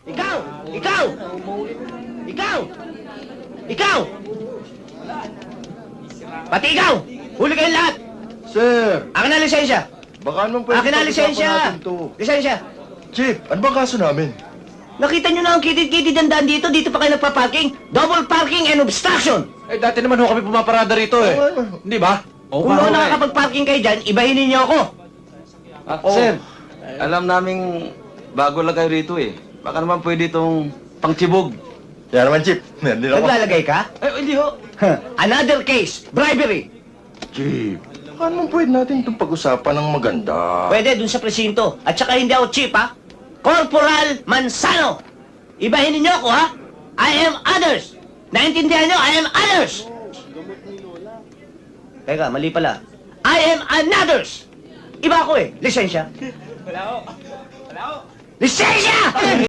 Ikaw! Ikaw! Ikaw! Ikaw! Pati ikaw! Huli kayong lahat! Sir, Akin na lisensya! baka naman pwede Akin na lisensya! natin to. Lisensya! Chief, ano ba kaso namin? Nakita nyo na ang kitid-kitid ang daan dito. Dito pa kayo nagpa-parking. Double parking and obstruction. Eh, dati naman ho kami pumaparada rito eh. Hindi ba? Oo, Kung nga ho eh. nakakapag-parking kayo dyan, ibahin ninyo ako. Sir, alam naming bago lang kayo rito eh. Baka naman pwede itong pangtibog. Yan naman, Chief. Meron din ako. Naglalagay ka? Eh, hindi ho. Another case. Bribery. Chief, baka naman pwede natin itong pag-usapan ng maganda. Pwede dun sa presinto. At saka hindi ako cheap, ha? Corporal Manzano. Ibahin ninyo ako, ha? I am others. Naintindihan nyo? I am others. Teka, mali pala. I am anothers. Iba ako eh. Lisensya. Wala ko. Lisensya!